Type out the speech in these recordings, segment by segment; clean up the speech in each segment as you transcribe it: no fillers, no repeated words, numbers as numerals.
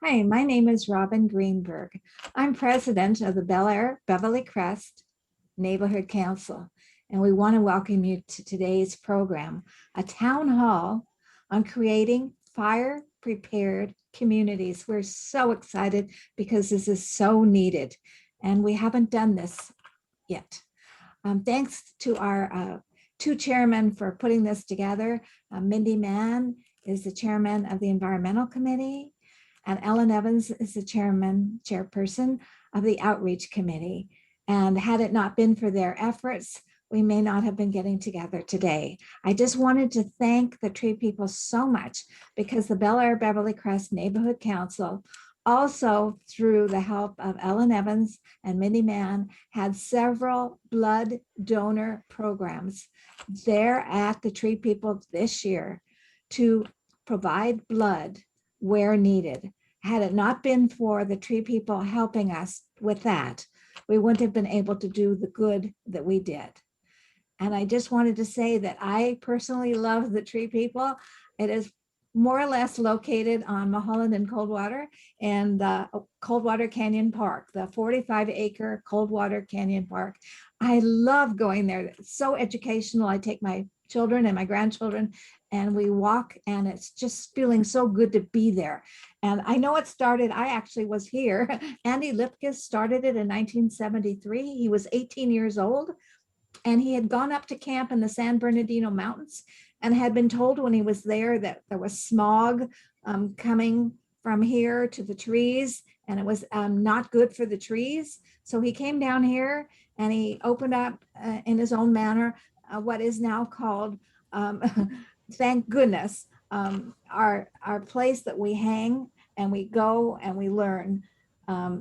Hi, my name is Robin Greenberg. I'm president of the Bel Air Beverly Crest Neighborhood Council, and we want to welcome you to today's program, a town hall on creating fire prepared communities. We're so excited because this is so needed, and we haven't done this yet. Thanks to our two chairmen for putting this together. Mindy Mann is the chairman of the Environmental Committee, and Ellen Evans is the chairperson of the Outreach Committee. And had it not been for their efforts, we may not have been getting together today. I just wanted to thank the tree people so much because the Bel Air Beverly Crest Neighborhood Council, also through the help of Ellen Evans and Mindy Mann, had several blood donor programs there at the Tree People this year to provide blood where needed. Had it not been for the Tree People helping us with that, we wouldn't have been able to do the good that we did. And I just wanted to say that I personally love the Tree People. It is more or less located on Mulholland and Coldwater and Coldwater Canyon Park, the 45-acre Coldwater Canyon Park. I love going there. It's so educational. I take my children and my grandchildren and we walk, and it's just feeling so good to be there. And I know it started, I actually was here. Andy Lipkis started it in 1973. He was 18 years old, and he had gone up to camp in the San Bernardino Mountains and had been told when he was there that there was smog coming from here to the trees, and it was not good for the trees. So he came down here and he opened up in his own manner what is now called, thank goodness, our place that we hang and we go and we learn.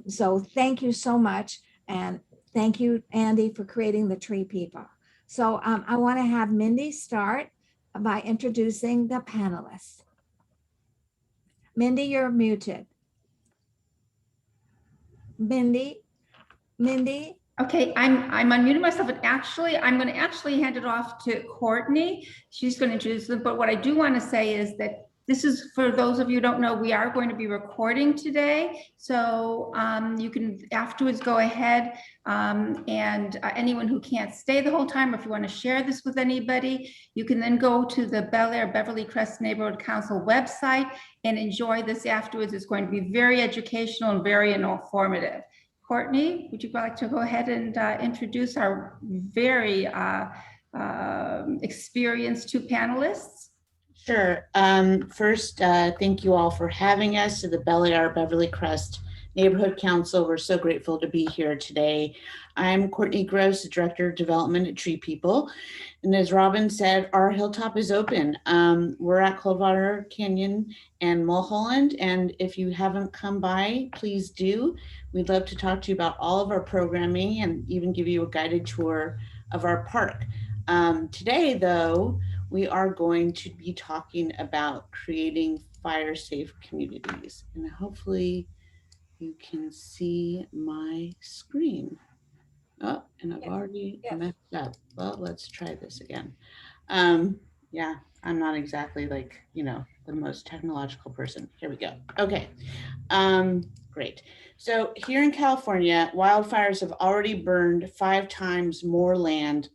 So thank you so much. And thank you, Andy, for creating the Tree People. So I want to have Mindy start by introducing the panelists. Mindy, you're muted. Mindy. Okay, I'm unmuting myself, and actually, I'm going to hand it off to Courtney. She's going to introduce them. But what I do want to say is that this is, for those of you who don't know, we are going to be recording today. So you can afterwards go ahead and anyone who can't stay the whole time, or if you want to share this with anybody, you can then go to the Bel Air Beverly Crest Neighborhood Council website and enjoy this afterwards. It's going to be very educational and very informative. Courtney, would you like to go ahead and introduce our very experienced two panelists? Sure. First, thank you all for having us to the Bel Air Beverly Crest Neighborhood Council. We're so grateful to be here today. I'm Courtney Gross, the Director of Development at Tree People. And as Robin said, our hilltop is open. We're at Coldwater Canyon and Mulholland. And if you haven't come by, please do. We'd love to talk to you about all of our programming and even give you a guided tour of our park. Today, though, we are going to be talking about creating fire-safe communities. And hopefully you can see my screen. Oh, and I've already messed up. Well, let's try this again. Yeah, I'm not exactly like, the most technological person. Here we go. Okay, great. So here in California, wildfires have already burned 5 times more land,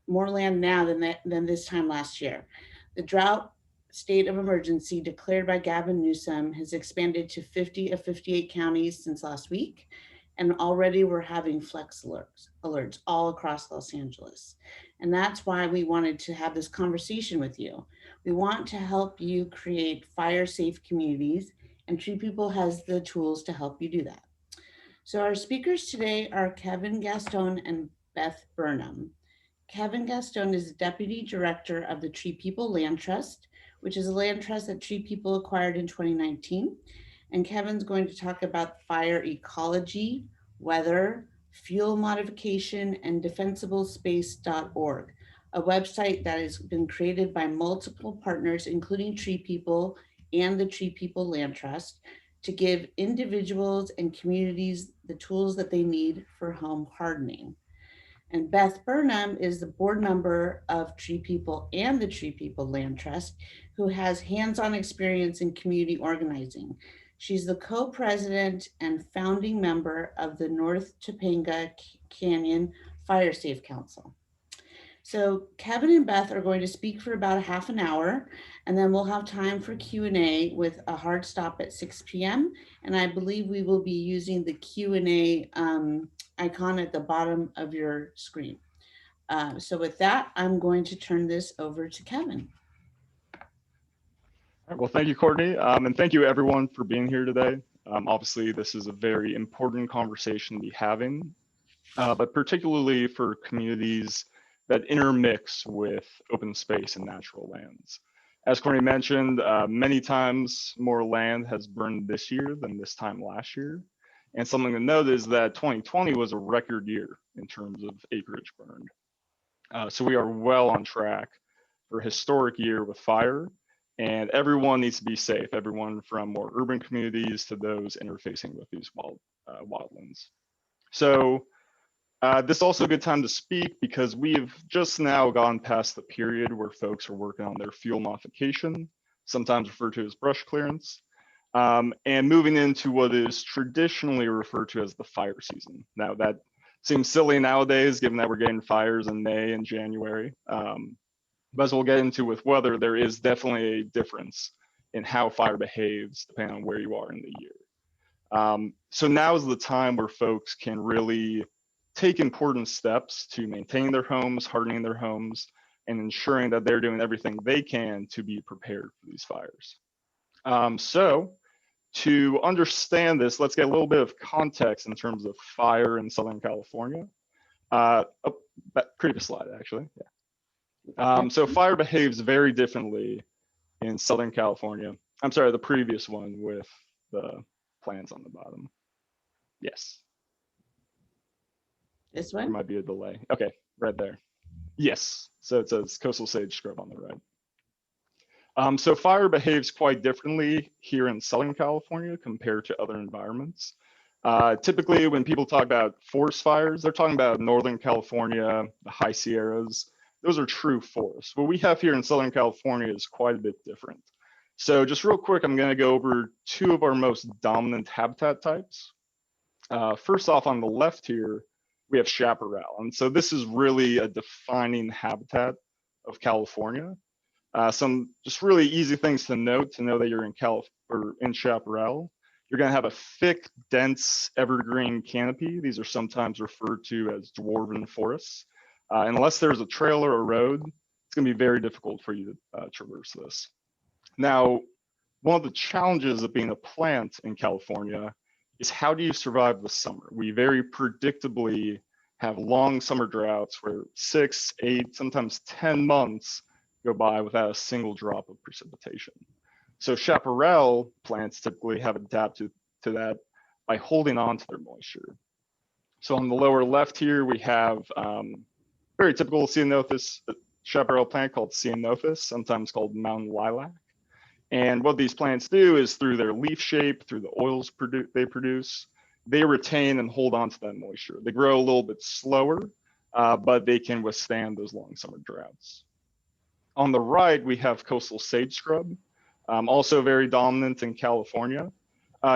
more land now than this time last year. The drought state of emergency declared by Gavin Newsom has expanded to 50 of 58 counties since last week. And already we're having flex alerts all across Los Angeles. And that's why we wanted to have this conversation with you. We want to help you create fire-safe communities, and Tree People has the tools to help you do that. So our speakers today are Kevin Gaston and Beth Burnham. Kevin Gaston is Deputy Director of the Tree People Land Trust, which is a land trust that Tree People acquired in 2019. And Kevin's going to talk about fire ecology, weather, fuel modification, and defensiblespace.org, a website that has been created by multiple partners, including Tree People and the Tree People Land Trust, to give individuals and communities the tools that they need for home hardening. And Beth Burnham is the board member of Tree People and the Tree People Land Trust, who has hands-on experience in community organizing. She's the co-president and founding member of the North Topanga Canyon Fire-Safe Council. So Kevin and Beth are going to speak for about a half an hour, and then we'll have time for Q&A with a hard stop at 6 p.m. And I believe we will be using the Q&A icon at the bottom of your screen. So with that, I'm going to turn this over to Kevin. All right, well, thank you, Courtney. And thank you everyone for being here today. Obviously, this is a very important conversation to be having, but particularly for communities that intermix with open space and natural lands. As Courtney mentioned, many times more land has burned this year than this time last year. And something to note is that 2020 was a record year in terms of acreage burned. So we are well on track for a historic year with fire, and everyone needs to be safe, everyone from more urban communities to those interfacing with these wildlands. So this is also a good time to speak because we've just now gone past the period where folks are working on their fuel modification, sometimes referred to as brush clearance, and moving into what is traditionally referred to as the fire season. Now that seems silly nowadays, given that we're getting fires in May and January. But as we'll get into with weather, there is definitely a difference in how fire behaves depending on where you are in the year. So now is the time where folks can really take important steps to maintain their homes, hardening their homes, and ensuring that they're doing everything they can to be prepared for these fires. So to understand this, let's get a little bit of context in terms of fire in Southern California. Previous slide, actually. Yeah. So fire behaves very differently in Southern California. I'm sorry, the previous one with the plans on the bottom. Yes. This There one? might be a delay. Okay, right there. Yes. So it says coastal sage scrub on the right. So fire behaves quite differently here in Southern California compared to other environments. Typically, when people talk about forest fires, they're talking about Northern California, the high Sierras. Those are true forests. What we have here in Southern California is quite a bit different. So just real quick, I'm going to go over two of our most dominant habitat types. First off, on the left here, we have chaparral. And so this is really a defining habitat of California. Some just really easy things to know that you're in chaparral. You're going to have a thick, dense evergreen canopy. These are sometimes referred to as dwarven forests. Unless there's a trail or a road, it's going to be very difficult for you to traverse this. Now, one of the challenges of being a plant in California is how do you survive the summer? We very predictably have long summer droughts where 6, 8, sometimes 10 months go by without a single drop of precipitation. So chaparral plants typically have adapted to that by holding on to their moisture. So on the lower left here, we have very typical ceanothus chaparral plant called ceanothus, sometimes called mountain lilac. And what these plants do is through their leaf shape, through the oils they produce, they retain and hold on to that moisture. They grow a little bit slower, but they can withstand those long summer droughts. On the right, we have coastal sage scrub, also very dominant in California.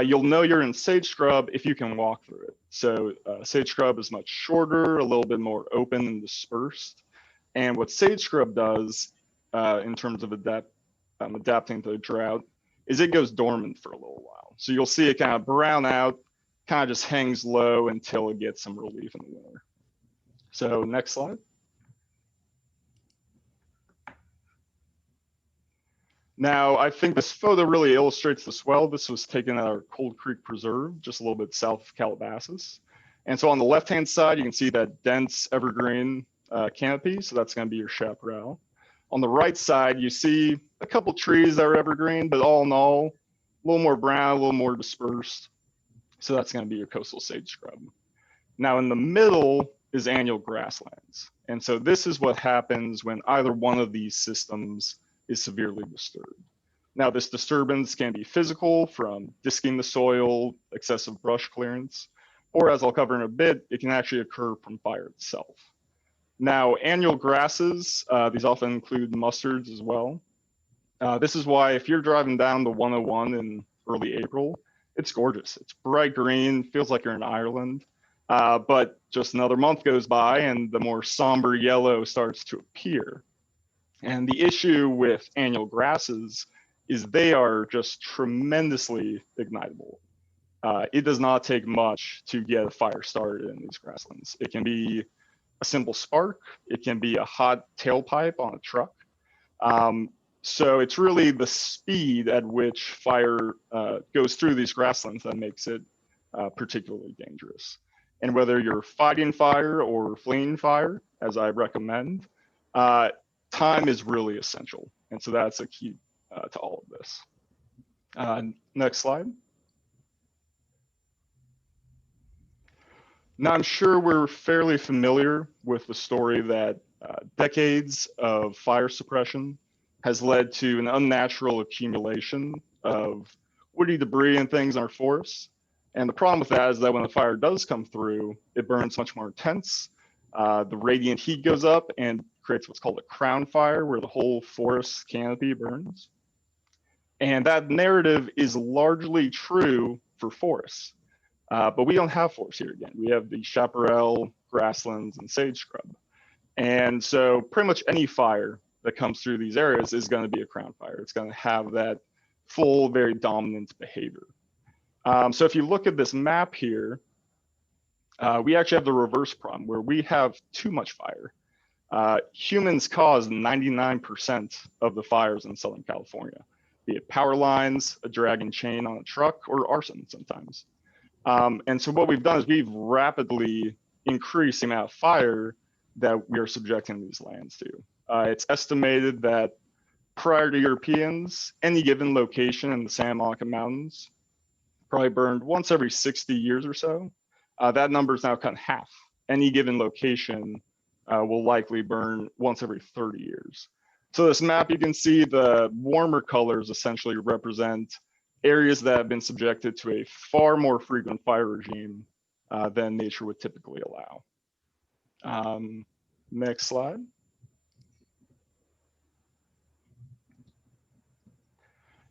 You'll know you're in sage scrub if you can walk through it. So sage scrub is much shorter, a little bit more open and dispersed. And what sage scrub does in terms of adapting to the drought is it goes dormant for a little while. So you'll see it kind of brown out, kind of just hangs low until it gets some relief in the winter. So next slide. Now, I think this photo really illustrates this well. This was taken at our Cold Creek Preserve, just a little bit south of Calabasas. And so on the left-hand side, you can see that dense evergreen canopy. So that's going to be your chaparral. On the right side, you see a couple trees that are evergreen, but all in all, a little more brown, a little more dispersed. So that's going to be your coastal sage scrub. Now in the middle is annual grasslands. And so this is what happens when either one of these systems is severely disturbed. Now this disturbance can be physical from disking the soil, excessive brush clearance, or as I'll cover in a bit, it can actually occur from fire itself. Now, annual grasses, these often include mustards as well. This is why if you're driving down the 101 in early April, it's gorgeous. It's bright green, feels like you're in Ireland. But just another month goes by and the more somber yellow starts to appear. And the issue with annual grasses is they are just tremendously ignitable. It does not take much to get a fire started in these grasslands. It can be a simple spark. It can be a hot tailpipe on a truck. So it's really the speed at which fire goes through these grasslands that makes it particularly dangerous. And whether you're fighting fire or fleeing fire, as I recommend, time is really essential. And so that's a key to all of this. Next slide. Now, I'm sure we're fairly familiar with the story that decades of fire suppression has led to an unnatural accumulation of woody debris and things in our forests. And the problem with that is that when the fire does come through, it burns much more intense. The radiant heat goes up and creates what's called a crown fire, where the whole forest canopy burns. And that narrative is largely true for forests. But we don't have forests here again. We have the chaparral, grasslands, and sage scrub. And so pretty much any fire that comes through these areas is going to be a crown fire. It's going to have that full, very dominant behavior. So if you look at this map here, we actually have the reverse problem where we have too much fire. Humans cause 99% of the fires in Southern California, be it power lines, a dragging chain on a truck, or arson sometimes. And so what we've done is we've rapidly increased the amount of fire that we are subjecting these lands to. It's estimated that prior to Europeans, any given location in the Santa Monica Mountains probably burned once every 60 years or so. That number is now cut in half. Any given location will likely burn once every 30 years. So this map, you can see the warmer colors essentially represent areas that have been subjected to a far more frequent fire regime than nature would typically allow. Next slide.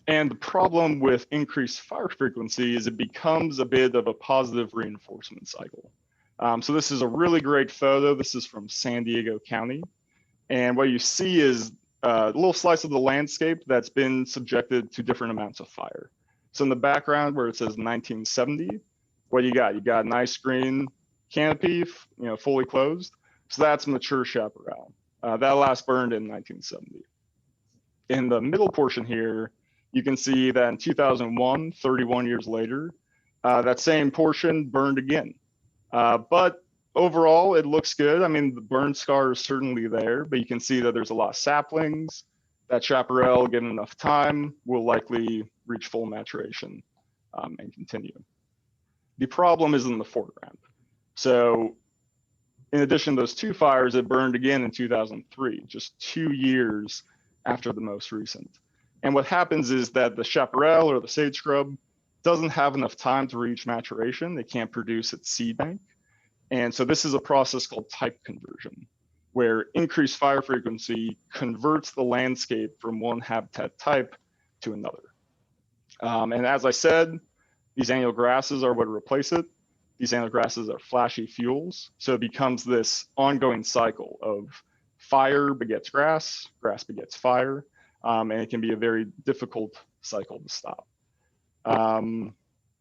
And the problem with increased fire frequency is it becomes a bit of a positive reinforcement cycle. So this is a really great photo. This is from San Diego County. And what you see is a little slice of the landscape that's been subjected to different amounts of fire. So in the background where it says 1970, what you got? You got a nice green canopy, fully closed. So that's mature chaparral. That last burned in 1970. In the middle portion here, you can see that in 2001, 31 years later, that same portion burned again. But overall, it looks good. I mean, the burn scar is certainly there, but you can see that there's a lot of saplings. That chaparral, given enough time, will likely reach full maturation and continue. The problem is in the foreground. So in addition to those two fires, it burned again in 2003, just 2 years after the most recent. And what happens is that the chaparral or the sage scrub doesn't have enough time to reach maturation. It can't produce its seed bank. And so this is a process called type conversion, where increased fire frequency converts the landscape from one habitat type to another. And as I said, these annual grasses are what replace it. These annual grasses are flashy fuels. So it becomes this ongoing cycle of fire begets grass, grass begets fire. And it can be a very difficult cycle to stop.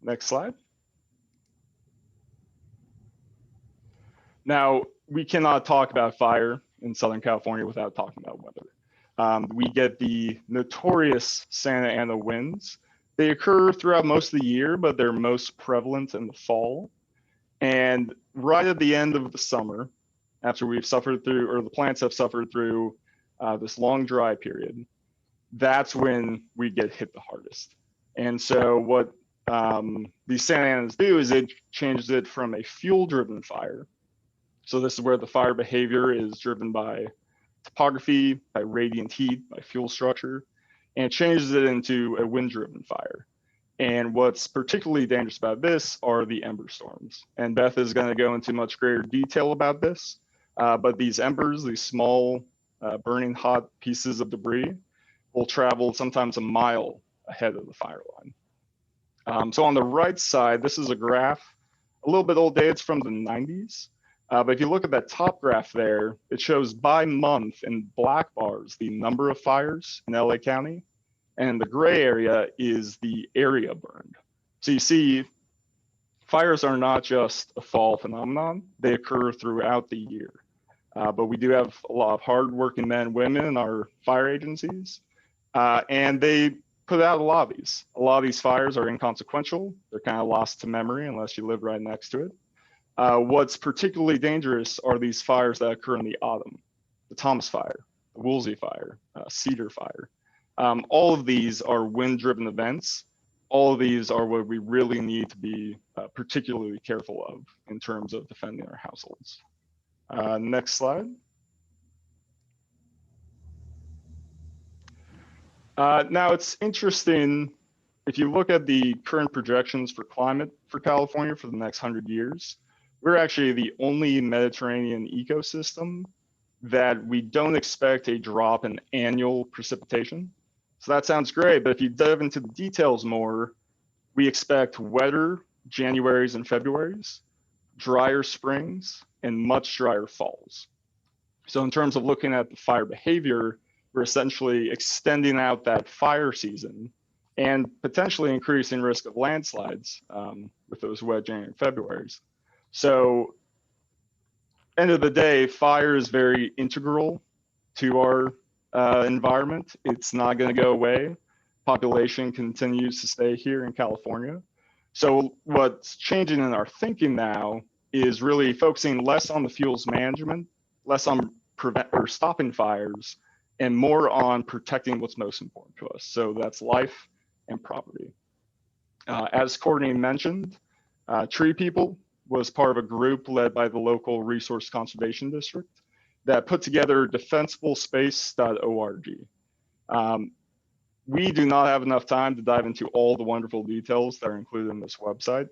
Next slide. Now, we cannot talk about fire in Southern California without talking about weather. We get the notorious Santa Ana winds. They occur throughout most of the year, but they're most prevalent in the fall. And right at the end of the summer, after we've suffered through, or the plants have suffered through this long dry period, that's when we get hit the hardest. And so what these Santa Anas do is it changes it from a fuel-driven fire. So this is where the fire behavior is driven by topography, by radiant heat, by fuel structure, and it changes it into a wind-driven fire. And what's particularly dangerous about this are the ember storms. And Beth is going to go into much greater detail about this. But these embers, these small burning hot pieces of debris will travel sometimes a mile ahead of the fire line. So on the right side, this is a graph, a little bit old dated, it's from the 90s. But if you look at that top graph there, it shows by month in black bars the number of fires in LA County, and the gray area is the area burned. So you see, fires are not just a fall phenomenon, they occur throughout the year. But we do have a lot of hardworking men and women in our fire agencies, and they put out a lot of these. A lot of these fires are inconsequential. They're kind of lost to memory unless you live right next to it. What's particularly dangerous are these fires that occur in the autumn. The Thomas Fire, the Woolsey Fire, Cedar Fire. All of these are wind-driven events. All of these are what we really need to be particularly careful of in terms of defending our households. Next slide. Now it's interesting, if you look at the current projections for climate for California for the next 100 years, we're actually the only Mediterranean ecosystem that we don't expect a drop in annual precipitation. So that sounds great, but if you dive into the details more, we expect wetter Januaries and Februaries, drier springs, and much drier falls. So in terms of looking at the fire behavior, we're essentially extending out that fire season and potentially increasing risk of landslides with those wet January and Februaries. So end of the day, fire is very integral to our environment. It's not going to go away. Population continues to stay here in California. So what's changing in our thinking now is really focusing less on the fuels management, less on stopping fires, and more on protecting what's most important to us. So that's life and property. As Courtney mentioned, Tree People was part of a group led by the local Resource Conservation District that put together defensiblespace.org. We do not have enough time to dive into all the wonderful details that are included in this website.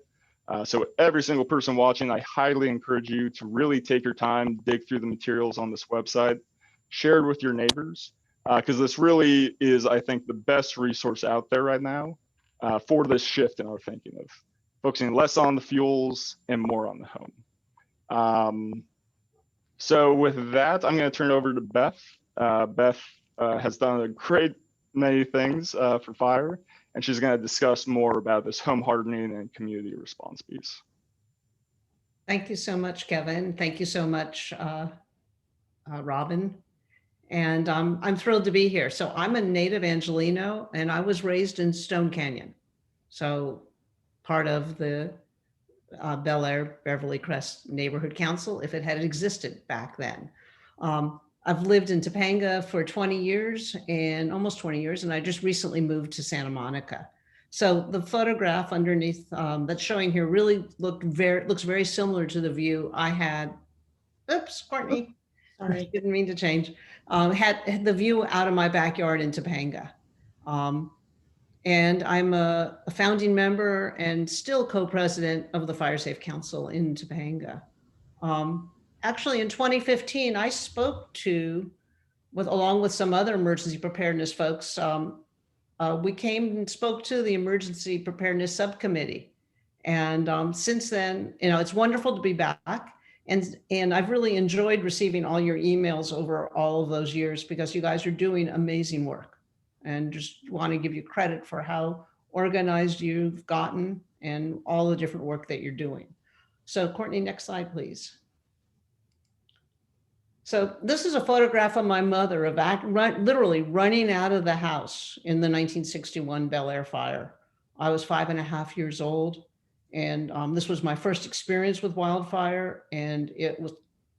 So every single person watching, I highly encourage you to really take your time, dig through the materials on this website, share it with your neighbors, because this really is, I think, the best resource out there right now for this shift in our thinking of focusing less on the fuels and more on the home. So with that, I'm going to turn it over to Beth. Beth has done a great many things for fire, and she's going to discuss more about this home hardening and community response piece. Thank you so much, Kevin. Thank you so much, Robin. And I'm thrilled to be here. So I'm a native Angelino, and I was raised in Stone Canyon. So part of the Bel Air Beverly Crest Neighborhood Council, if it had existed back then. I've lived in Topanga for 20 years and almost 20 years, and I just recently moved to Santa Monica. So the photograph underneath that's showing here really looks very similar to the view I had. Oops, Courtney, sorry, didn't mean to change. Had the view out of my backyard in Topanga. And I'm a founding member and still co-president of the Fire-Safe Council in Topanga. Actually, in 2015, I spoke along with some other emergency preparedness folks, we came and spoke to the Emergency Preparedness Subcommittee. And since then, it's wonderful to be back. And I've really enjoyed receiving all your emails over all of those years because you guys are doing amazing work. And just want to give you credit for how organized you've gotten and all the different work that you're doing. So Courtney, next slide, please. So this is a photograph of my mother literally running out of the house in the 1961 Bel Air fire. I was 5.5 years old. And this was my first experience with wildfire. And it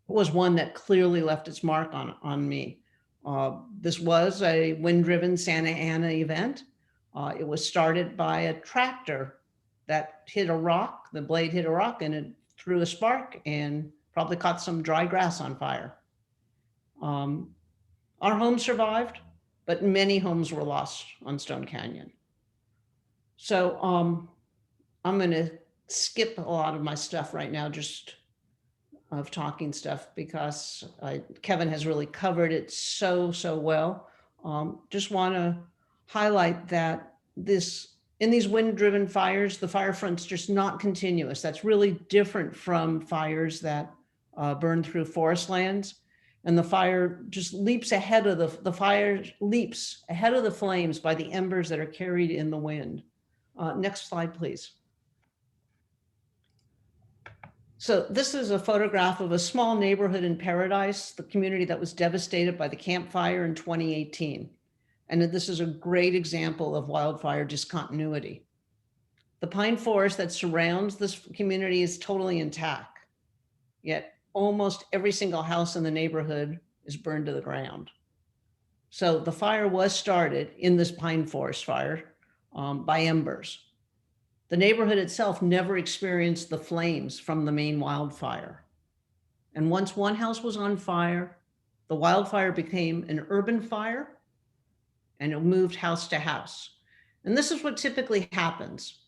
was one that clearly left its mark on me. This was a wind-driven Santa Ana event. It was started by a tractor that hit a rock. The blade hit a rock and it threw a spark and probably caught some dry grass on fire. Our home survived, but many homes were lost on Stone Canyon. So I'm going to skip a lot of my stuff right now. Just of talking stuff because Kevin has really covered it so well. Just want to highlight that in these wind-driven fires, the fire front's just not continuous. That's really different from fires that burn through forest lands. And the fire just leaps ahead of the fire leaps ahead of the flames by the embers that are carried in the wind. Next slide, please. So this is a photograph of a small neighborhood in Paradise, the community that was devastated by the Camp Fire in 2018. And this is a great example of wildfire discontinuity. The pine forest that surrounds this community is totally intact, yet almost every single house in the neighborhood is burned to the ground. So the fire was started in this pine forest fire by embers. The neighborhood itself never experienced the flames from the main wildfire. And once one house was on fire, the wildfire became an urban fire and it moved house to house. And this is what typically happens.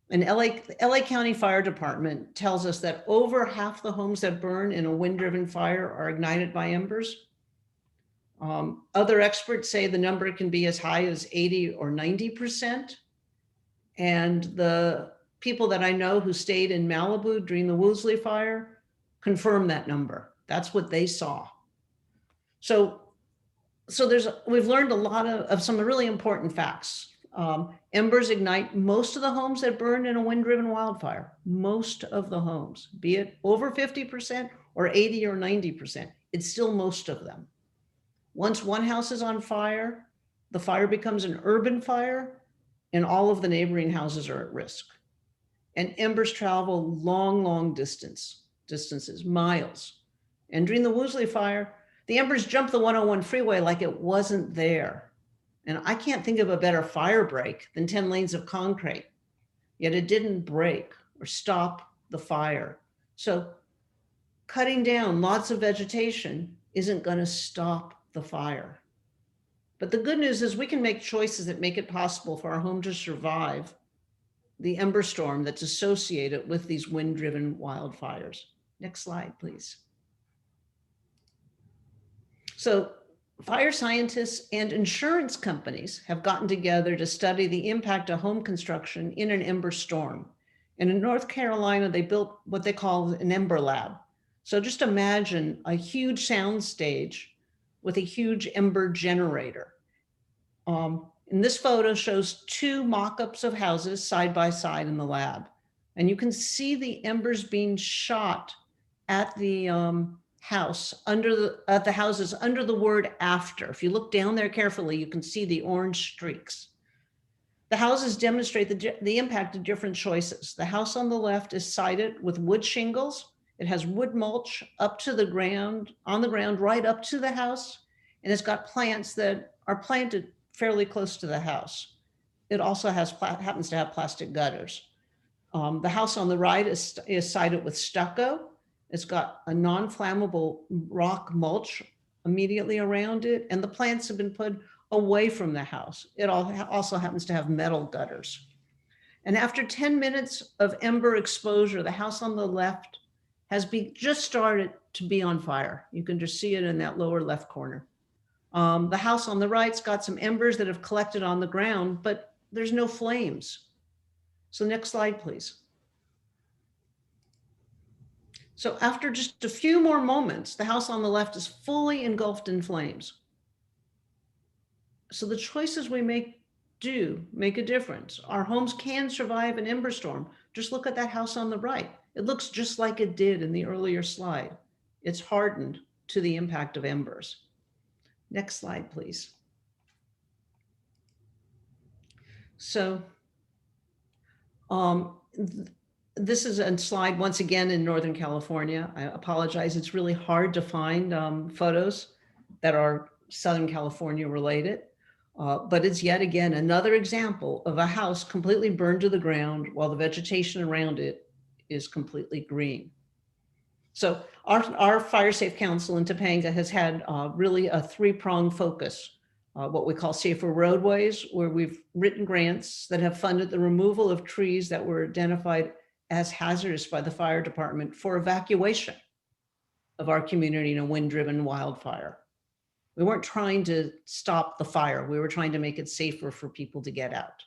And LA County Fire Department tells us that over half the homes that burn in a wind-driven fire are ignited by embers. Other experts say the number can be as high as 80 or 90%. And the people that I know who stayed in Malibu during the Woolsey fire confirm that number. That's what they saw. So we've learned a lot of some really important facts. Embers ignite most of the homes that burn in a wind-driven wildfire. Most of the homes, be it over 50% or 80 or 90%, it's still most of them. Once one house is on fire, the fire becomes an urban fire and all of the neighboring houses are at risk. And embers travel long distances, miles. And during the Woolsey fire, the embers jumped the 101 freeway like it wasn't there. And I can't think of a better fire break than 10 lanes of concrete, yet it didn't break or stop the fire. So cutting down lots of vegetation isn't going to stop the fire. But the good news is we can make choices that make it possible for our home to survive the ember storm that's associated with these wind-driven wildfires. Next slide, please. So fire scientists and insurance companies have gotten together to study the impact of home construction in an ember storm. And in North Carolina, they built what they call an ember lab. So just imagine a huge sound stage with a huge ember generator. And this photo shows two mock-ups of houses side by side in the lab. And you can see the embers being shot at the houses under the word after. If you look down there carefully, you can see the orange streaks. The houses demonstrate the impact of different choices. The house on the left is sided with wood shingles. It has wood mulch up to the ground, on the ground, right up to the house. And it's got plants that are planted fairly close to the house. It also happens to have plastic gutters. The house on the right is sided with stucco. It's got a non-flammable rock mulch immediately around it, and the plants have been put away from the house. It also happens to have metal gutters. And after 10 minutes of ember exposure, the house on the left has just started to be on fire. You can just see it in that lower left corner. The house on the right's got some embers that have collected on the ground, but there's no flames. So next slide, please. So after just a few more moments, the house on the left is fully engulfed in flames. So the choices we make do make a difference. Our homes can survive an ember storm. Just look at that house on the right. It looks just like it did in the earlier slide. It's hardened to the impact of embers. Next slide, please. So this is a slide once again in Northern California. I apologize, it's really hard to find photos that are Southern California related, but it's yet again another example of a house completely burned to the ground while the vegetation around it is completely green. So our Fire-Safe Council in Topanga has had really a three-pronged focus, what we call safer roadways, where we've written grants that have funded the removal of trees that were identified as hazardous by the fire department for evacuation. of our community in a wind-driven wildfire. We weren't trying to stop the fire. We were trying to make it safer for people to get out.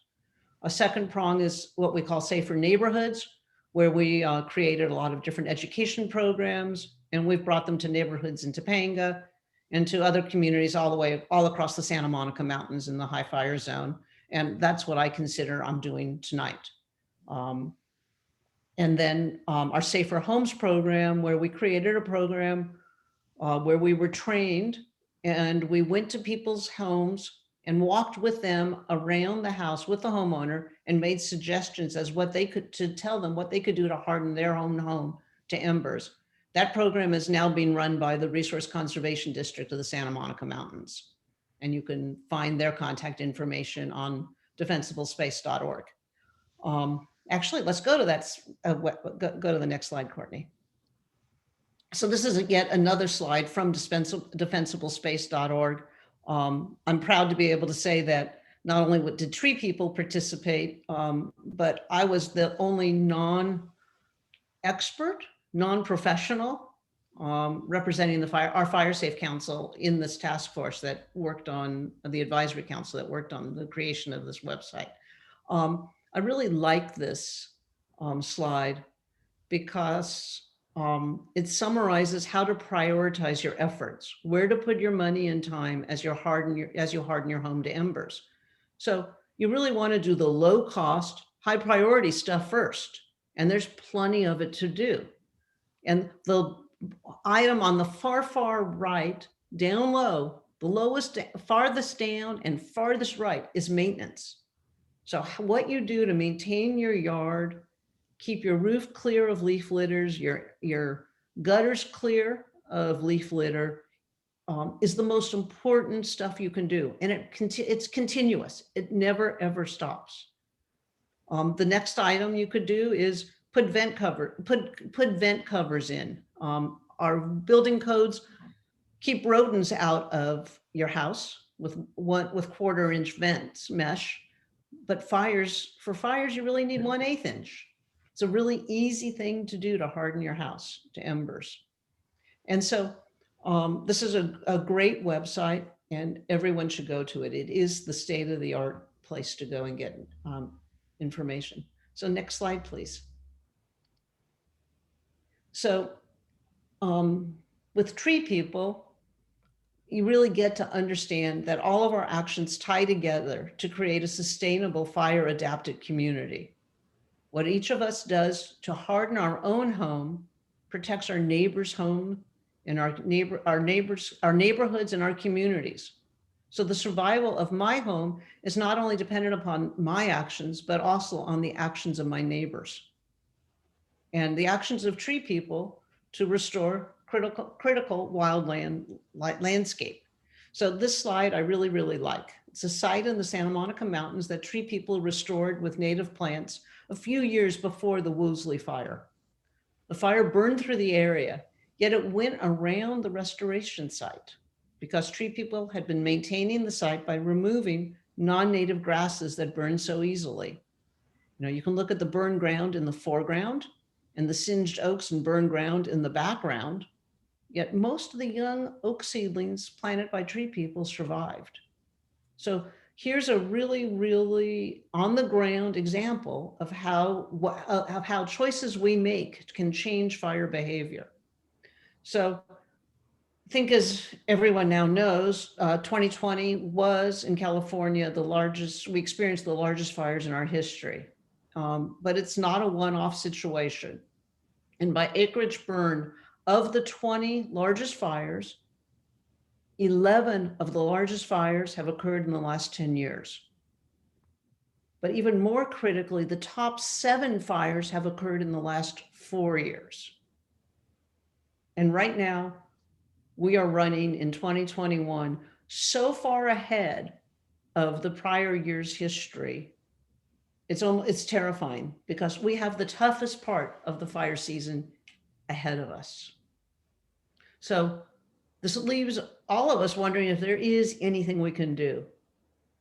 A second prong is what we call safer neighborhoods, where we created a lot of different education programs, and we've brought them to neighborhoods in Topanga and to other communities all across the Santa Monica Mountains in the high fire zone. And that's what I consider I'm doing tonight. And then our Safer Homes program, where we created a program where we were trained and we went to people's homes and walked with them around the house with the homeowner and made suggestions as to tell them what they could do to harden their own home to embers. That program is now being run by the Resource Conservation District of the Santa Monica Mountains. And you can find their contact information on defensiblespace.org. Actually, let's go to that. Go to the next slide, Courtney. So this is yet another slide from defensiblespace.org. I'm proud to be able to say that not only did tree people participate, but I was the only non-expert, non-professional representing our Fire-Safe Council in this task force that worked on the advisory council that worked on the creation of this website. I really like this slide because it summarizes how to prioritize your efforts, where to put your money and time as you harden your home to embers. So you really want to do the low cost, high priority stuff first, and there's plenty of it to do. And the item on the far right, down low, the lowest, farthest down and farthest right is maintenance. So what you do to maintain your yard, keep your roof clear of leaf litters, your gutters clear of leaf litter, is the most important stuff you can do. And it's continuous. It never, ever stops. The next item you could do is put vent covers in. Our building codes keep rodents out of your house with 1/4-inch vents mesh. But for fires, you really need 1/8 inch. It's a really easy thing to do to harden your house to embers. And so this is a great website and everyone should go to it. It is the state-of-the-art place to go and get information. So next slide, please. So with tree people, you really get to understand that all of our actions tie together to create a sustainable fire-adapted community. What each of us does to harden our own home protects our neighbor's home and our neighborhoods and our communities. So the survival of my home is not only dependent upon my actions, but also on the actions of my neighbors and the actions of tree people to restore critical wildland landscape. So this slide I really, really like. It's a site in the Santa Monica Mountains that tree people restored with native plants a few years before the Woolsey fire. The fire burned through the area, yet it went around the restoration site because tree people had been maintaining the site by removing non-native grasses that burn so easily. You can look at the burned ground in the foreground and the singed oaks and burned ground in the background. Yet most of the young oak seedlings planted by tree people survived. So here's a really, really on the ground example of how choices we make can change fire behavior. So I think, as everyone now knows, 2020 was in California we experienced the largest fires in our history. But it's not a one-off situation. And by acreage burn, of the 20 largest fires, 11 of the largest fires have occurred in the last 10 years. But even more critically, the top 7 fires have occurred in the last 4 years. And right now, we are running in 2021 so far ahead of the prior year's history. It's terrifying because we have the toughest part of the fire season ahead of us. So this leaves all of us wondering if there is anything we can do.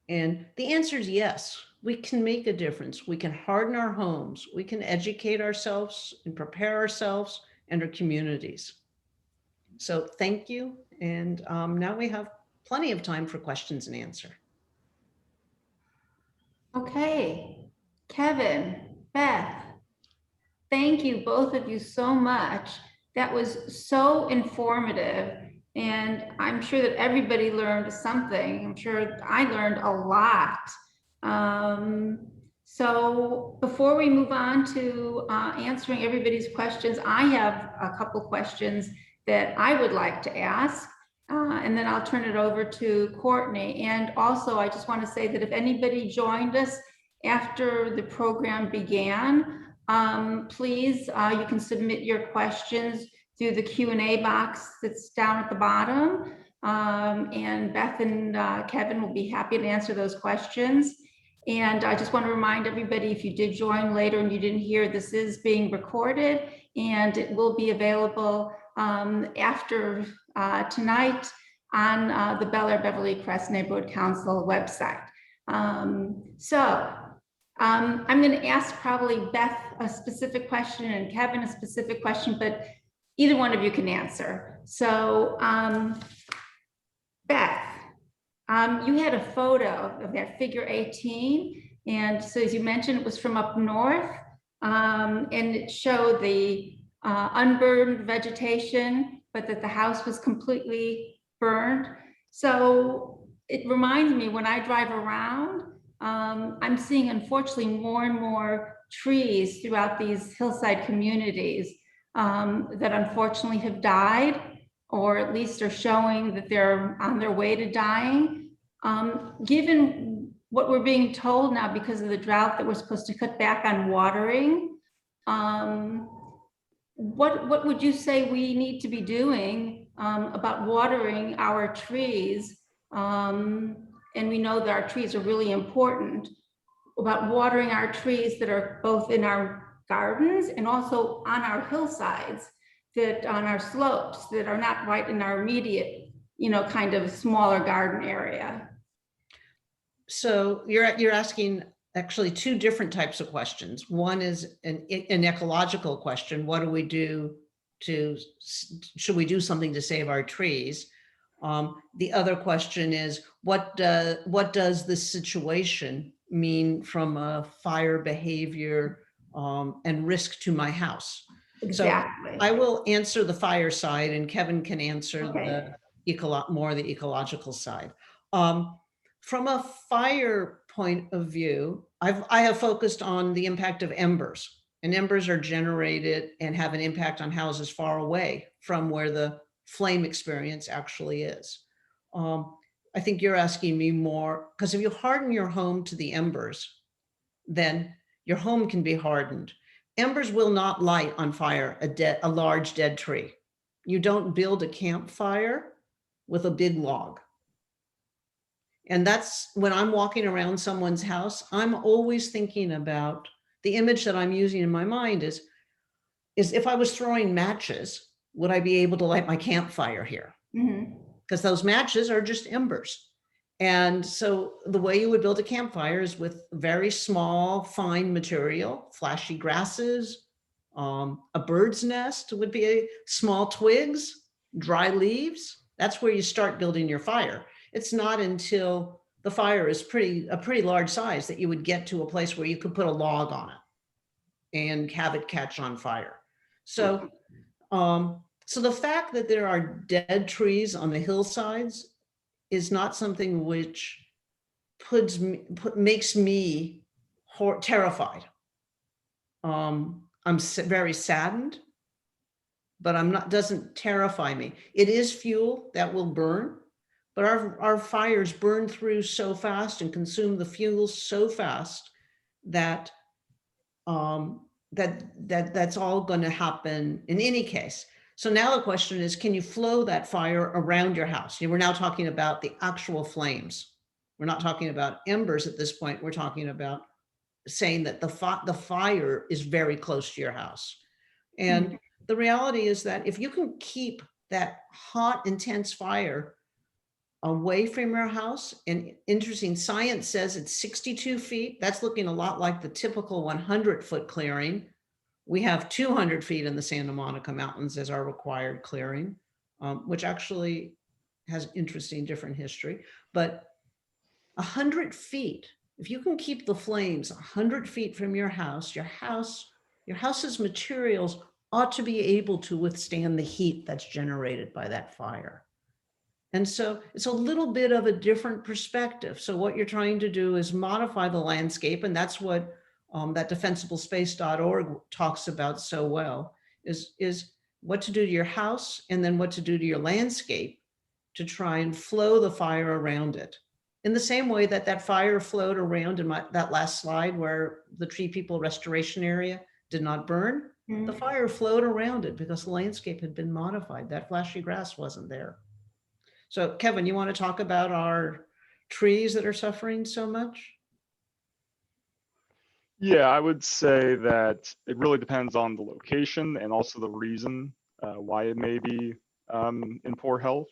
And the answer is yes, we can make a difference. We can harden our homes. We can educate ourselves and prepare ourselves and our communities. So thank you. And now we have plenty of time for questions and answer. Okay, Kevin, Beth, thank you, both of you, so much. That was so informative. And I'm sure that everybody learned something. I'm sure I learned a lot. So before we move on to answering everybody's questions, I have a couple questions that I would like to ask. And then I'll turn it over to Courtney. And also, I just want to say that if anybody joined us after the program began, please, you can submit your questions through the Q&A box that's down at the bottom. And Beth and Kevin will be happy to answer those questions. And I just want to remind everybody, if you did join later and you didn't hear, this is being recorded and it will be available after tonight on the Air-Beverly Crest Neighborhood Council website. I'm going to ask probably Beth a specific question and Kevin a specific question, but either one of you can answer. So Beth, you had a photo of that figure 18. And so as you mentioned, it was from up north and it showed the unburned vegetation, but that the house was completely burned. So it reminds me when I drive around, I'm seeing, unfortunately, more and more trees throughout these hillside communities that unfortunately have died, or at least are showing that they're on their way to dying. Given what we're being told now because of the drought that we're supposed to cut back on watering, what would you say we need to be doing about watering our trees? And we know that our trees are really important, about watering our trees that are both in our gardens and also on our hillsides, that on our slopes that are not right in our immediate, kind of smaller garden area. So you're asking actually two different types of questions. One is an ecological question. What do we do should we do something to save our trees? The other question is, what does this situation mean from a fire behavior and risk to my house? Exactly. So I will answer the fire side and Kevin can answer Okay. the ecological side. From a fire point of view, I have focused on the impact of embers, and embers are generated and have an impact on houses far away from where the flame experience actually is. I think you're asking me more, because if you harden your home to the embers, then your home can be hardened. Embers will not light on fire a large dead tree. You don't build a campfire with a big log. And that's when I'm walking around someone's house, I'm always thinking about the image that I'm using in my mind is if I was throwing matches, would I be able to light my campfire here? Because those matches are just embers. And so the way you would build a campfire is with very small, fine material, flashy grasses, a bird's nest would be small twigs, dry leaves. That's where you start building your fire. It's not until the fire is a pretty large size that you would get to a place where you could put a log on it and have it catch on fire. So, so the fact that there are dead trees on the hillsides is not something which makes me terrified. I'm very saddened, but doesn't terrify me. It is fuel that will burn, but our fires burn through so fast and consume the fuels so fast that that's all going to happen in any case. So now the question is, can you flow that fire around your house? We're now talking about the actual flames. We're not talking about embers at this point. We're talking about saying that the fire is very close to your house. And the reality is that if you can keep that hot, intense fire away from your house, and interesting, science says it's 62 feet. That's looking a lot like the typical 100-foot clearing. We have 200 feet in the Santa Monica Mountains as our required clearing. which actually has interesting different history. But 100 feet, if you can keep the flames 100 feet from your house's materials ought to be able to withstand the heat that's generated by that fire. And so it's a little bit of a different perspective. So what you're trying to do is modify the landscape, and that's what that defensiblespace.org talks about so well, is what to do to your house and then what to do to your landscape to try and flow the fire around it. In the same way that that fire flowed around in that last slide where the Tree People Restoration Area did not burn, the fire flowed around it because the landscape had been modified. That flashy grass wasn't there. So Kevin, you want to talk about our trees that are suffering so much? Yeah, I would say that it really depends on the location and also the reason why it may be in poor health.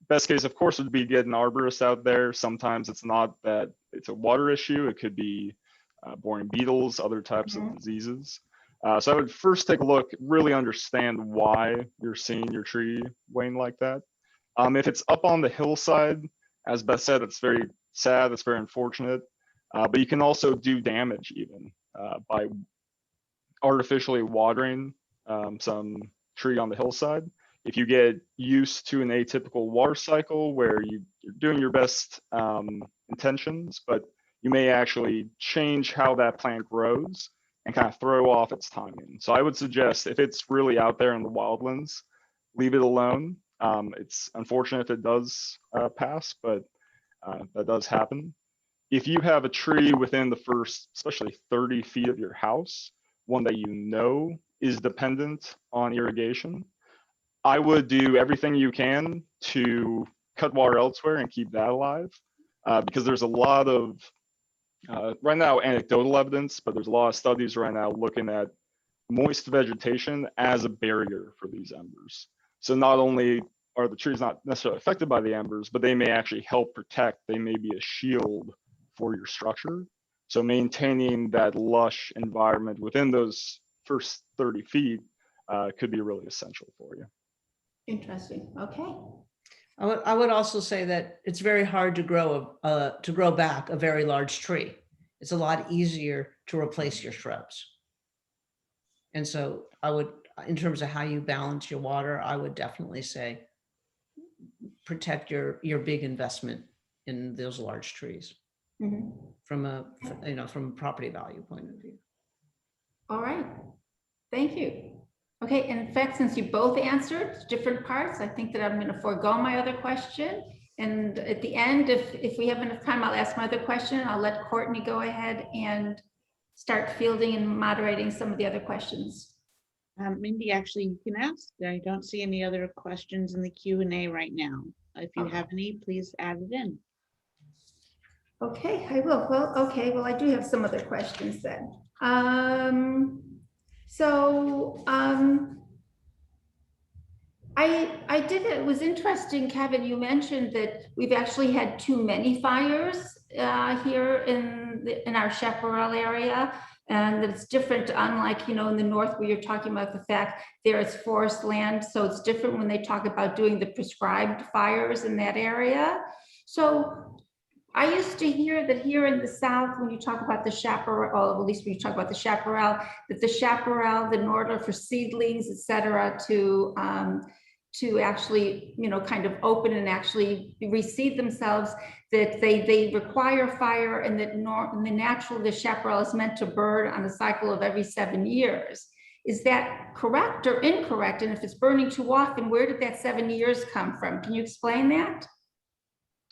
Best case, of course, would be get an arborist out there. Sometimes it's not that it's a water issue. It could be boring beetles, other types of diseases. So I would first take a look, really understand why you're seeing your tree wane like that. If it's up on the hillside, as Beth said, it's very sad, it's very unfortunate. But you can also do damage even by artificially watering some tree on the hillside. If you get used to an atypical water cycle where you're doing your best intentions, but you may actually change how that plant grows and kind of throw off its timing. So I would suggest if it's really out there in the wildlands, leave it alone. It's unfortunate if it does pass, but that does happen. If you have a tree within the first, especially 30 feet of your house, one that you know is dependent on irrigation, I would do everything you can to cut water elsewhere and keep that alive, because there's a lot of, right now, anecdotal evidence, but there's a lot of studies right now looking at moist vegetation as a barrier for these embers. So not only are the trees not necessarily affected by the embers, but they may actually help protect, they may be a shield for your structure. So maintaining that lush environment within those first 30 feet could be really essential for you. Interesting. Okay. I would also say that it's very hard to grow back a very large tree. It's a lot easier to replace your shrubs. And so I would, in terms of how you balance your water, I would definitely say protect your big investment in those large trees from a property value point of view. All right. Thank you. Okay, and in fact, since you both answered different parts, I think that I'm going to forego my other question. And at the end, if we have enough time, I'll ask my other question. I'll let Courtney go ahead and start fielding and moderating some of the other questions. Mindy, actually, you can ask. I don't see any other questions in the Q&A right now. If you have any, please add it in. Okay, I will. Well, okay, well, I do have some other questions then. It was interesting, Kevin, you mentioned that we've actually had too many fires here in our Chaparral area, and that it's different, unlike, in the north where you're talking about the fact there is forest land. So it's different when they talk about doing the prescribed fires in that area. So I used to hear that here in the South, when you talk about the chaparral, or at least when you talk about the chaparral, that the chaparral, in order for seedlings, et cetera, to actually, kind of open and actually reseed themselves, that they require fire, and that the chaparral is meant to burn on a cycle of every 7 years. Is that correct or incorrect? And if it's burning too often, where did that 7 years come from? Can you explain that?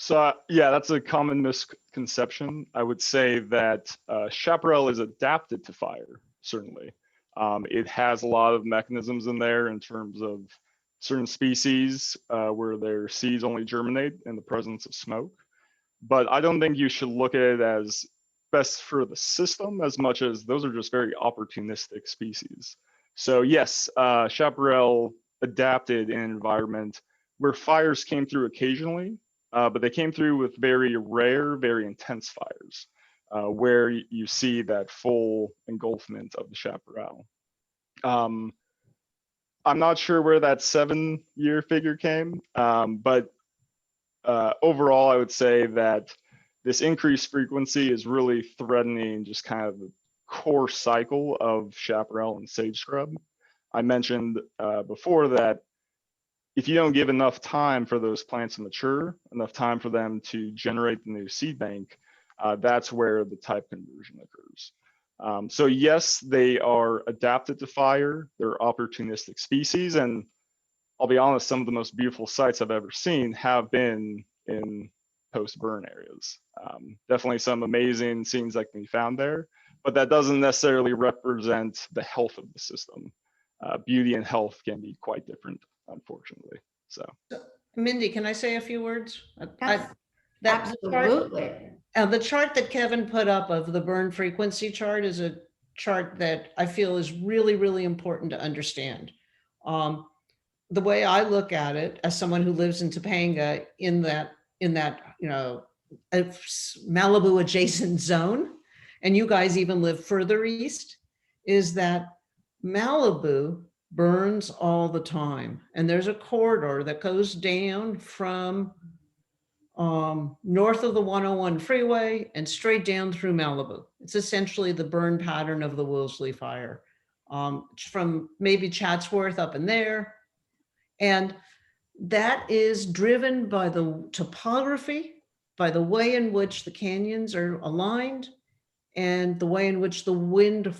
So yeah, that's a common misconception. I would say that chaparral is adapted to fire, certainly. It has a lot of mechanisms in there in terms of certain species where their seeds only germinate in the presence of smoke. But I don't think you should look at it as best for the system as much as those are just very opportunistic species. So yes, chaparral adapted in an environment where fires came through occasionally, but they came through with very rare, very intense fires, where you see that full engulfment of the chaparral. I'm not sure where that 7-year figure came, but overall, I would say that this increased frequency is really threatening just kind of the core cycle of chaparral and sage scrub. I mentioned before that if you don't give enough time for those plants to mature, enough time for them to generate the new seed bank, that's where the type conversion occurs. So yes, they are adapted to fire. They're opportunistic species. And I'll be honest, some of the most beautiful sites I've ever seen have been in post-burn areas. Definitely some amazing scenes that can be found there, but that doesn't necessarily represent the health of the system. Beauty and health can be quite different, unfortunately. So, Mindy, can I say a few words? Yes, That absolutely. the chart that Kevin put up of the burn frequency chart is a chart that I feel is really, really important to understand. The way I look at it as someone who lives in Topanga in that, you know, a Malibu adjacent zone, and you guys even live further east, is that Malibu burns all the time. And there's a corridor that goes down from north of the 101 freeway and straight down through Malibu. It's essentially the burn pattern of the Woolsey fire, from maybe Chatsworth up in there. And that is driven by the topography, by the way in which the canyons are aligned, and the way in which the wind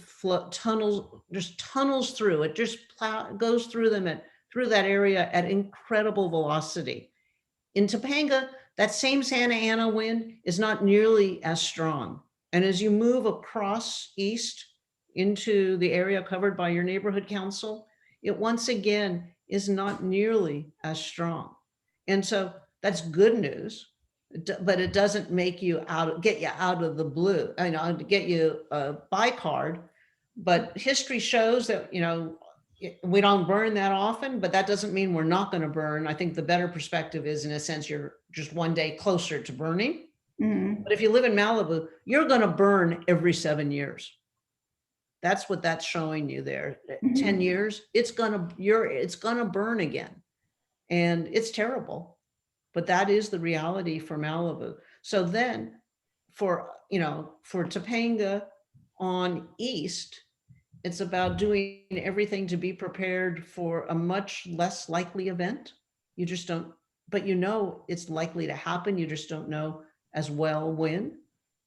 tunnels through. It just goes through them through that area at incredible velocity. In Topanga, that same Santa Ana wind is not nearly as strong. And as you move across east into the area covered by your neighborhood council, it once again is not nearly as strong. And so that's good news, but it doesn't make you get you out of the blue, to get you a buy card. But history shows that, you know, we don't burn that often, but that doesn't mean we're not going to burn. I think the better perspective is, in a sense, you're just one day closer to burning. Mm-hmm. But if you live in Malibu, you're going to burn every 7 years. That's what that's showing you there. Mm-hmm. 10 years, it's gonna burn again. And it's terrible, but that is the reality for Malibu. So then for Topanga on east, it's about doing everything to be prepared for a much less likely event. You just don't, but you know it's likely to happen. You just don't know as well when.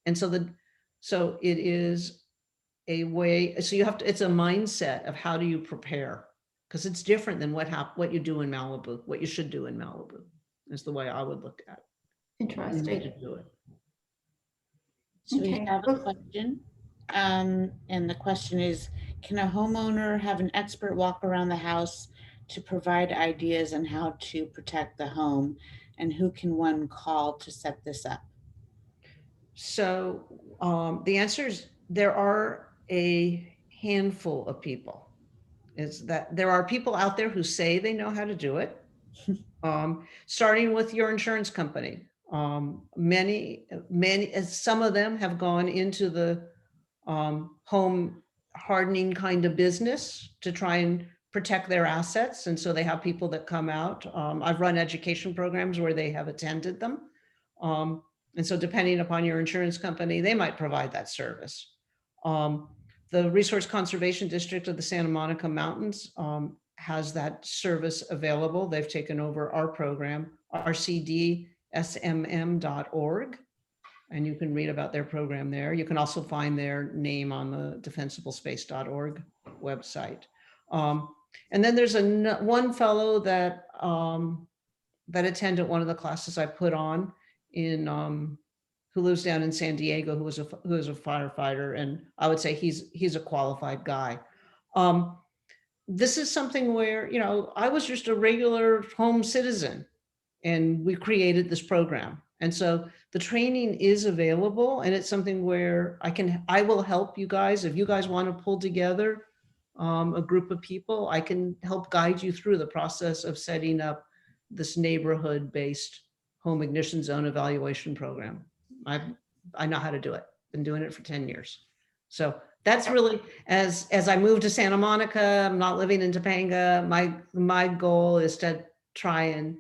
And so it is a way, so you have to, it's a mindset of how do you prepare, because it's different than what you do in Malibu, what you should do in Malibu is the way I would look at it. Interesting. To do it. So we have a question. And the question is, can a homeowner have an expert walk around the house to provide ideas on how to protect the home? And who can one call to set this up? So the answer is there are a handful of people. Is that there are people out there who say they know how to do it, starting with your insurance company. Many, some of them have gone into the home hardening kind of business to try and protect their assets. And so they have people that come out. I've run education programs where they have attended them. And so depending upon your insurance company, they might provide that service. The Resource Conservation District of the Santa Monica Mountains has that service available. They've taken over our program, rcdsmm.org, and you can read about their program there. You can also find their name on the defensiblespace.org website. And then there's one fellow that attended one of the classes I put on who lives down in San Diego, who is a firefighter, and I would say he's a qualified guy. This is something where, you know, I was just a regular home citizen, and we created this program. And so the training is available, and it's something where I will help you guys. If you guys want to pull together a group of people, I can help guide you through the process of setting up this neighborhood-based home ignition zone evaluation program. I know how to do it. Been doing it for 10 years. So that's really, as I move to Santa Monica, I'm not living in Topanga. My goal is to try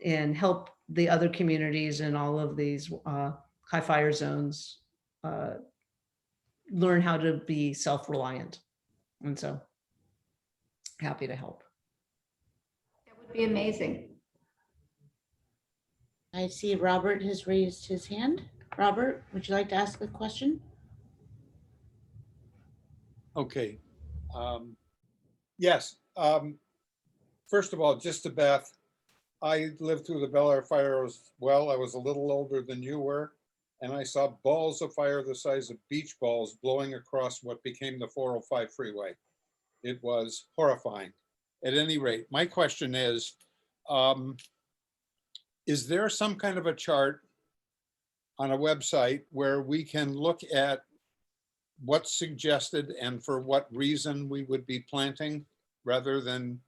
and help the other communities in all of these high fire zones learn how to be self-reliant. And so happy to help. That would be amazing. I see Robert has raised his hand. Robert, would you like to ask a question? Okay. Yes. First of all, just to Beth, I lived through the Bel Air fire as well. I was a little older than you were, and I saw balls of fire the size of beach balls blowing across what became the 405 freeway. It was horrifying. At any rate, my question is there some kind of a chart on a website where we can look at what's suggested and for what reason we would be planting, rather than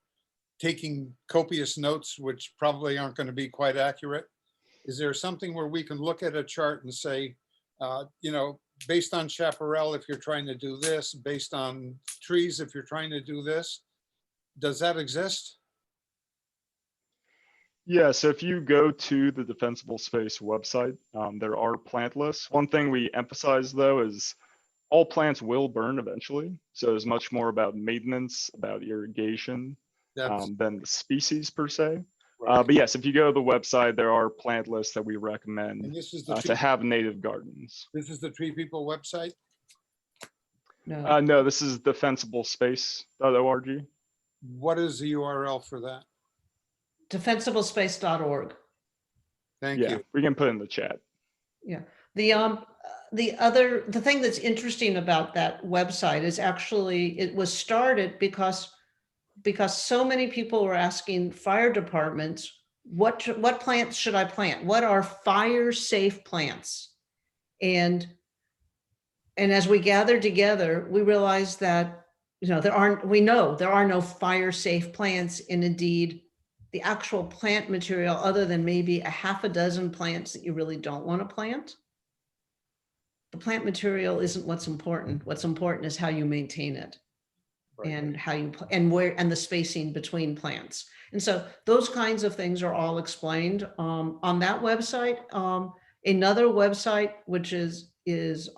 taking copious notes, which probably aren't going to be quite accurate? Is there something where we can look at a chart and say, you know, based on chaparral, if you're trying to do this, based on trees, if you're trying to do this? Does that exist? Yeah, so if you go to the Defensible Space website, there are plant lists. One thing we emphasize though is all plants will burn eventually. So it's much more about maintenance, about irrigation, than the species per se. Right. But yes, if you go to the website, there are plant lists that we recommend And this is the to have native gardens. This is the Tree People website? No. No, this is defensiblespace.org. What is the URL for that? Defensiblespace.org. Thank Yeah, you. we can put in the chat. Yeah. The thing that's interesting about that website is actually it was started because so many people were asking fire departments, what plants should I plant? What are fire safe plants? And as we gathered together, we realized that, you know, there are no fire safe plants. And indeed, the actual plant material, other than maybe a half a dozen plants that you really don't want to plant, the plant material isn't what's important. What's important is how you maintain it. Right. And how you and the spacing between plants. And so those kinds of things are all explained on that website. Another website, which is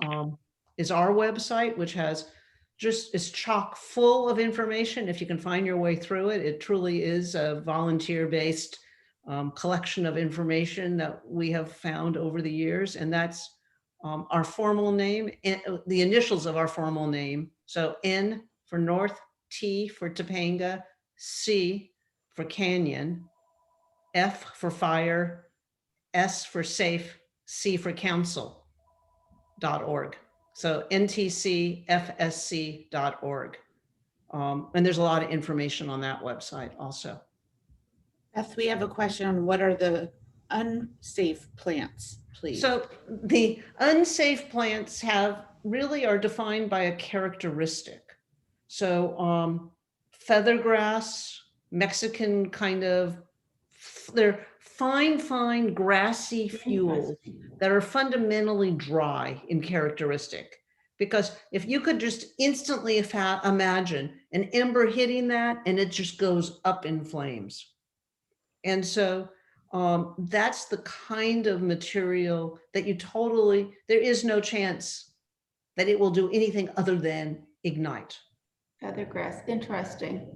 our website, which is chock full of information. If you can find your way through it, it truly is a volunteer-based collection of information that we have found over the years. And that's our formal name, the initials of our formal name. So N for North, T for Topanga, C for Canyon, F for Fire, S for Safe, C for Council.org. So ntcfsc.org. And there's a lot of information on that website also. Beth, we have a question on what are the unsafe plants, please? So the unsafe plants are defined by a characteristic. So feathergrass, Mexican kind of, they're fine grassy fuels that are fundamentally dry in characteristic. Because if you could just instantly imagine an ember hitting that and it just goes up in flames. And so that's the kind of material that there is no chance that it will do anything other than ignite. Feathergrass, interesting.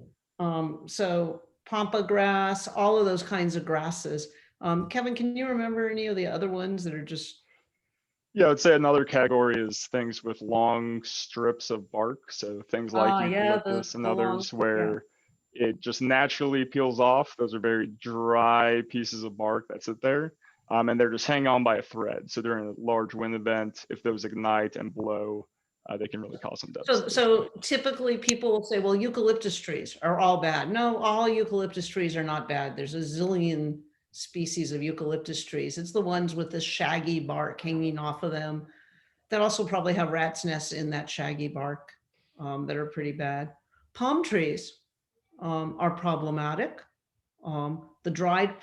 So pampa grass, all of those kinds of grasses. Kevin, can you remember any of the other ones that are just? Yeah, I would say another category is things with long strips of bark. So things like eucalyptus and others where it just naturally peels off. Those are very dry pieces of bark that sit there. And they're just hanging on by a thread. So during a large wind event, if those ignite and blow, they can really cause some devastation. So typically people will say, well, eucalyptus trees are all bad. No, all eucalyptus trees are not bad. There's a zillion species of eucalyptus trees. It's the ones with the shaggy bark hanging off of them that also probably have rats' nests in that shaggy bark that are pretty bad. Palm trees are problematic. The dried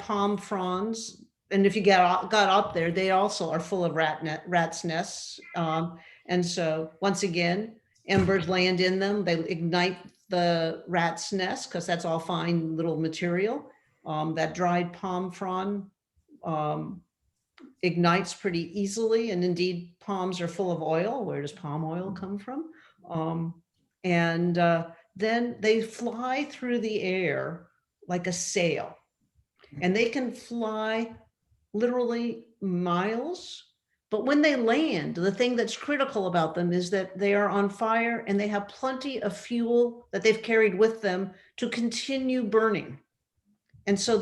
palm fronds and if you got up there, they also are full of rat's nests. And so once again, embers land in them, they ignite the rat's nest because that's all fine little material. That dried palm frond ignites pretty easily, and indeed palms are full of oil. Where does palm oil come from? Then they fly through the air like a sail, and they can fly literally miles. But when they land, the thing that's critical about them is that they are on fire and they have plenty of fuel that they've carried with them to continue burning. And so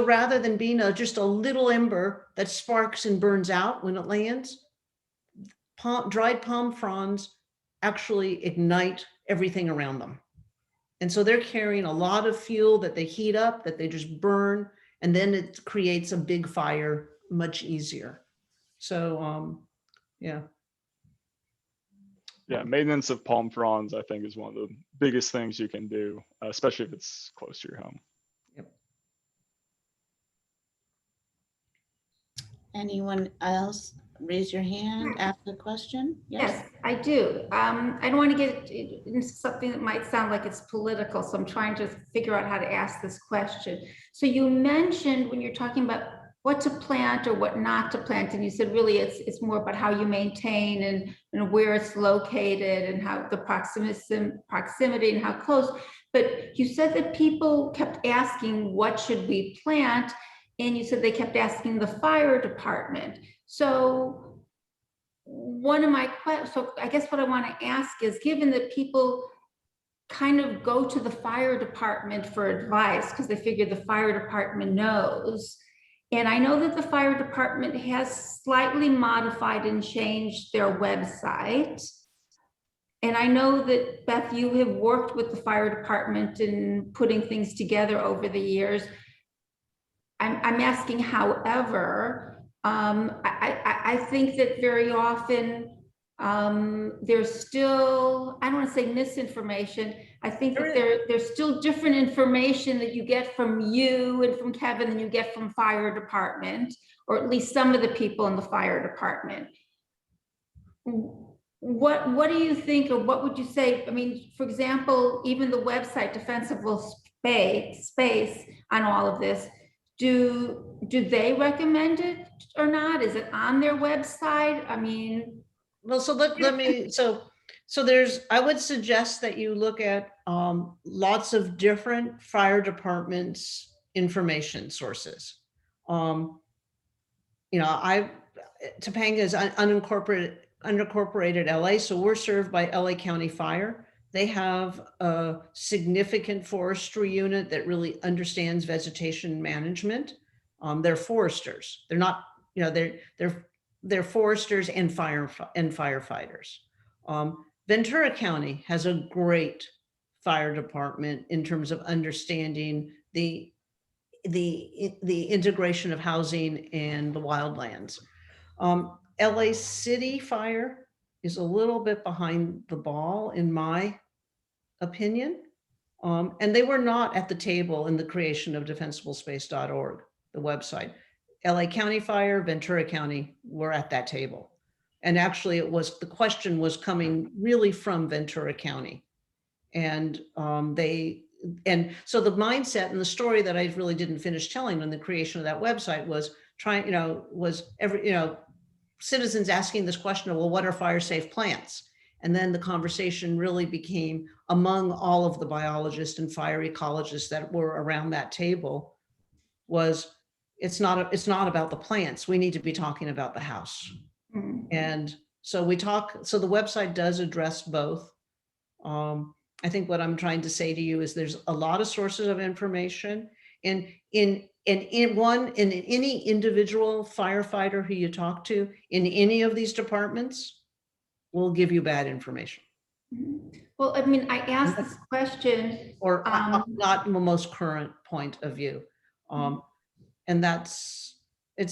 rather than being just a little ember that sparks and burns out when it lands, dried palm fronds actually ignite everything around them. And so they're carrying a lot of fuel that they heat up, that they just burn, and then it creates a big fire much easier. So, yeah. Yeah, maintenance of palm fronds, I think, is one of the biggest things you can do, especially if it's close to your home. Yep. Anyone else raise your hand, ask a question? Yes, I do. I don't want to get into something that might sound like it's political, so I'm trying to figure out how to ask this question. So you mentioned when you're talking about what to plant or what not to plant, and you said really it's more about how you maintain and where it's located and how the proximity and how close. But you said that people kept asking, what should we plant? And you said they kept asking the fire department. So so I guess what I want to ask is, given that people kind of go to the fire department for advice because they figure the fire department knows, and I know that the fire department has slightly modified and changed their website. And I know that, Beth, you have worked with the fire department in putting things together over the years. I'm asking, however, I think that very often there's still, I don't want to say misinformation. I think that there's still different information that you get from you and from Kevin than you get from fire department, or at least some of the people in the fire department. What do you think, or what would you say? I mean, for example, even the website Defensible Space on all of this, do they recommend it or not? Is it on their website? I mean, well, so I would suggest that you look at lots of different fire departments information sources. Topanga is unincorporated LA, so we're served by LA County Fire. They have a significant forestry unit that really understands vegetation management. They're foresters. They're not, they're foresters and firefighters. Ventura County has a great fire department in terms of understanding the integration of housing and the wildlands. LA City Fire is a little bit behind the ball, in my opinion. And they were not at the table in the creation of defensiblespace.org, the website. LA County Fire, Ventura County were at that table. And actually the question was coming really from Ventura County. And so the mindset and the story that I really didn't finish telling on the creation of that website was citizens asking this question of, well, what are fire-safe plants? And then the conversation really became among all of the biologists and fire ecologists that were around that table was, it's not about the plants. We need to be talking about the house. Mm-hmm. And so the website does address both. I think what I'm trying to say to you is there's a lot of sources of information, and in any individual firefighter who you talk to in any of these departments will give you bad information. Well, I mean, I asked this question, or not the most current point of view, and it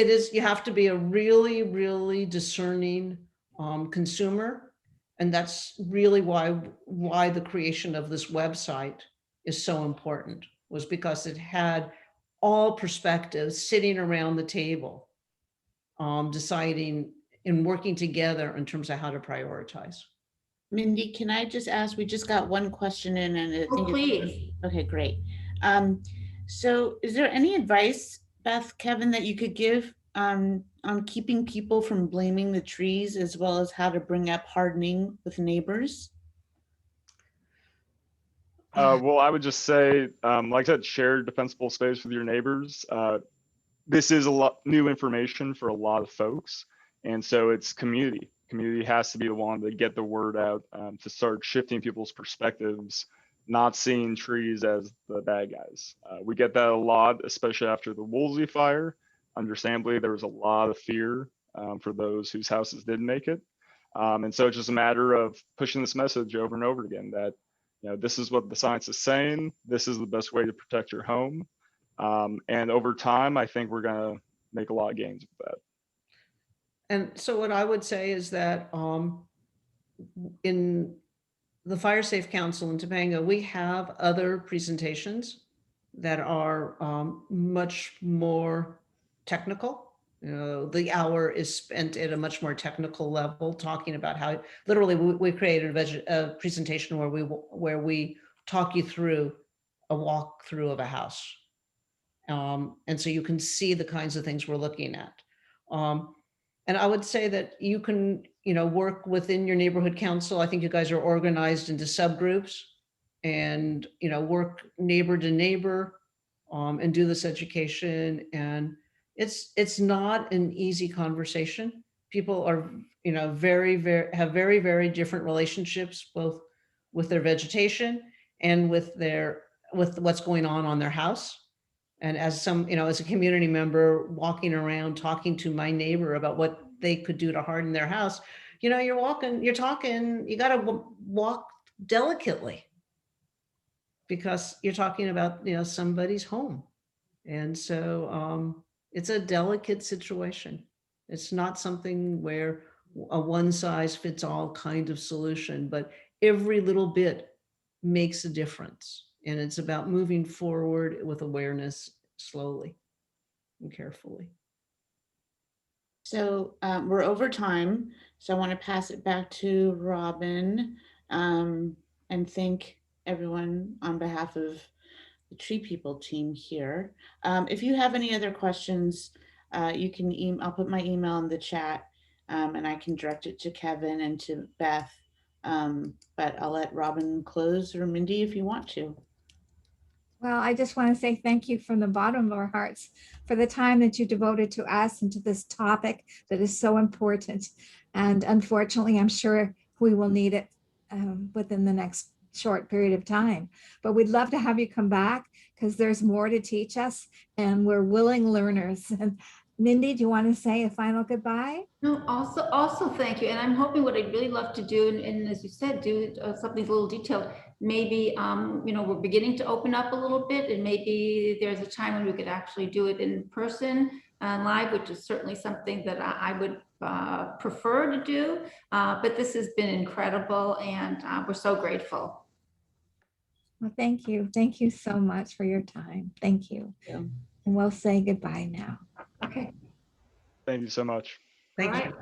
is. You have to be a really, really discerning consumer, and that's really why the creation of this website is so important. Was because it had all perspectives sitting around the table, deciding and working together in terms of how to prioritize. Mindy, can I just ask, we just got one question in and I think Please. okay, great. So is there any advice, Beth, Kevin, that you could give on keeping people from blaming the trees, as well as how to bring up hardening with neighbors? Well, I would just say, like I said, share defensible space with your neighbors. This is a lot new information for a lot of folks. And so it's community. Community has to be the one to get the word out, to start shifting people's perspectives, not seeing trees as the bad guys. We get that a lot, especially after the Woolsey fire. Understandably, there was a lot of fear for those whose houses didn't make it. And so it's just a matter of pushing this message over and over again that, you know, this is what the science is saying. This is the best way to protect your home. And over time, I think we're going to make a lot of gains with that. And so what I would say is that in the Fire-Safe Council in Topanga, we have other presentations that are much more technical. You know, the hour is spent at a much more technical level, talking about how literally we created a presentation where we talk you through a walkthrough of a house. And so you can see the kinds of things we're looking at. And I would say that you can, you know, work within your neighborhood council. I think you guys are organized into subgroups and, you know, work neighbor to neighbor and do this education. And it's not an easy conversation. People are, you know, have very different relationships, both with their vegetation and with what's going on their house. And as some, you know, as a community member walking around talking to my neighbor about what they could do to harden their house, you know, you're talking, you got to walk delicately because you're talking about, you know, somebody's home. And so it's a delicate situation. It's not something where a one size fits all kind of solution, but every little bit makes a difference. And it's about moving forward with awareness slowly and carefully. So we're over time. So I want to pass it back to Robin and thank everyone on behalf of the Tree People team here. If you have any other questions, you can I'll put my email in the chat and I can direct it to Kevin and to Beth. But I'll let Robin close, or Mindy if you want to. Well, I just want to say thank you from the bottom of our hearts for the time that you devoted to us and to this topic that is so important. And unfortunately, I'm sure we will need it within the next short period of time. But we'd love to have you come back because there's more to teach us and we're willing learners. And Mindy, do you want to say a final goodbye? No, also thank you. And I'm hoping what I'd really love to do, and as you said, do something a little detailed. Maybe, you know, we're beginning to open up a little bit, and maybe there's a time when we could actually do it in person live, which is certainly something that I would prefer to do. But this has been incredible, and we're so grateful. Well, thank you. Thank you so much for your time. Thank you. Yeah. And we'll say goodbye now. Okay. Thank you so much. Thank All you. right.